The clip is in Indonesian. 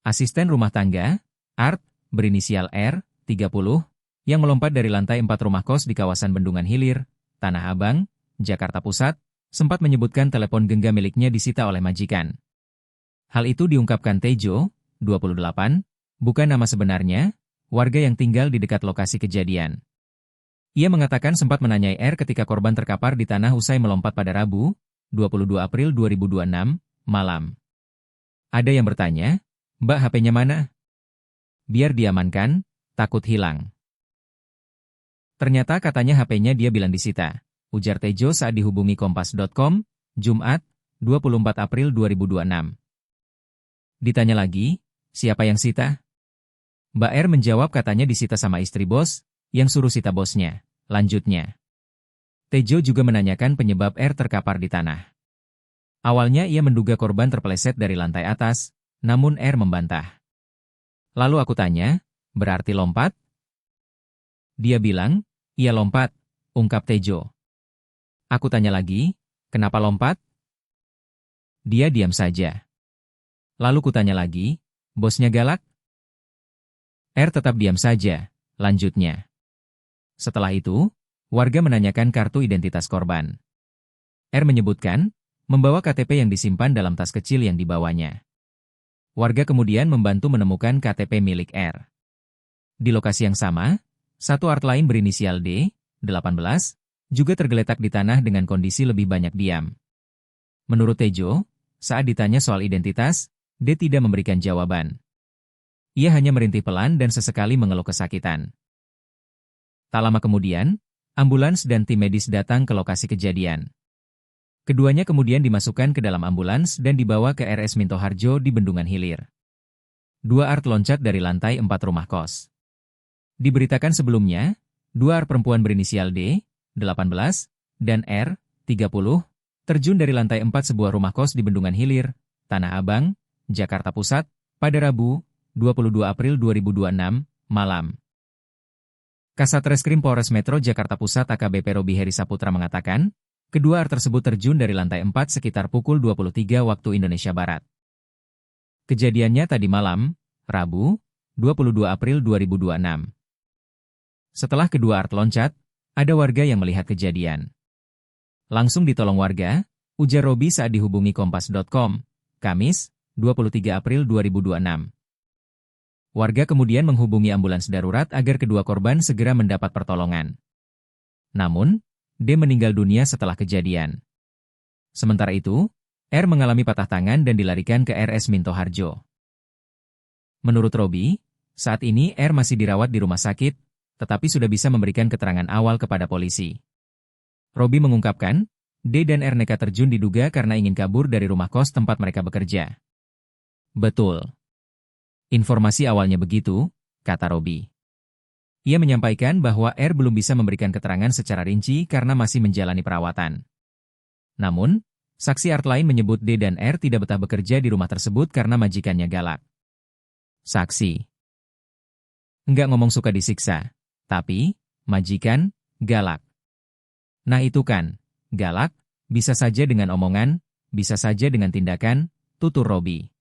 Asisten rumah tangga, Art, berinisial R, 30, yang melompat dari lantai 4 rumah kos di kawasan Bendungan Hilir, Tanah Abang, Jakarta Pusat, sempat menyebutkan telepon genggam miliknya disita oleh majikan. Hal itu diungkapkan Tejo, 28, bukan nama sebenarnya, warga yang tinggal di dekat lokasi kejadian. Ia mengatakan sempat menanyai R ketika korban terkapar di tanah usai melompat pada Rabu, 22 April 2026, malam. Ada yang bertanya, "Mbak, HP-nya mana?" "Biar diamankan, takut hilang." Ternyata katanya HP-nya dia bilang disita, ujar Tejo saat dihubungi Kompas.com, Jumat, 24 April 2026. Ditanya lagi, siapa yang sita? Mbak R menjawab katanya disita sama istri bos, yang suruh sita bosnya. Lanjutnya, Tejo juga menanyakan penyebab R terkapar di tanah. Awalnya ia menduga korban terpeleset dari lantai atas, namun R membantah. Lalu aku tanya, berarti lompat? Dia bilang, iya lompat, ungkap Tejo. Aku tanya lagi, kenapa lompat? Dia diam saja. Lalu kutanya lagi, bosnya galak? R tetap diam saja, lanjutnya. Setelah itu, warga menanyakan kartu identitas korban. R menyebutkan, membawa KTP yang disimpan dalam tas kecil yang dibawanya. Warga kemudian membantu menemukan KTP milik R. Di lokasi yang sama, satu Art lain berinisial D, 18, juga tergeletak di tanah dengan kondisi lebih banyak diam. Menurut Tejo, saat ditanya soal identitas, D tidak memberikan jawaban. Ia hanya merintih pelan dan sesekali mengeluh kesakitan. Tak lama kemudian, ambulans dan tim medis datang ke lokasi kejadian. Keduanya kemudian dimasukkan ke dalam ambulans dan dibawa ke RS Minto Harjo di Bendungan Hilir. Dua Art loncat dari lantai 4 rumah kos. Diberitakan sebelumnya, dua Art perempuan berinisial D, 18, dan R, 30, terjun dari lantai 4 sebuah rumah kos di Bendungan Hilir, Tanah Abang, Jakarta Pusat, pada Rabu, 22 April 2026, malam. Kasat Reskrim Polres Metro Jakarta Pusat AKBP Robi Heri Saputra mengatakan, kedua Art tersebut terjun dari lantai 4 sekitar pukul 23 waktu Indonesia Barat. Kejadiannya tadi malam, Rabu, 22 April 2026. Setelah kedua Art loncat, ada warga yang melihat kejadian. Langsung ditolong warga, ujar Robi saat dihubungi Kompas.com, Kamis, 23 April 2026. Warga kemudian menghubungi ambulans darurat agar kedua korban segera mendapat pertolongan. Namun, D meninggal dunia setelah kejadian. Sementara itu, R mengalami patah tangan dan dilarikan ke RS Minto Harjo. Menurut Robi, saat ini R masih dirawat di rumah sakit, tetapi sudah bisa memberikan keterangan awal kepada polisi. Robi mengungkapkan, D dan R nekat terjun diduga karena ingin kabur dari rumah kos tempat mereka bekerja. Betul. Informasi awalnya begitu, kata Robi. Ia menyampaikan bahwa R belum bisa memberikan keterangan secara rinci karena masih menjalani perawatan. Namun, saksi Art lain menyebut D dan R tidak betah bekerja di rumah tersebut karena majikannya galak. Saksi. Enggak ngomong suka disiksa, tapi, majikan, galak. Nah itu kan, galak, bisa saja dengan omongan, bisa saja dengan tindakan, tutur Robi.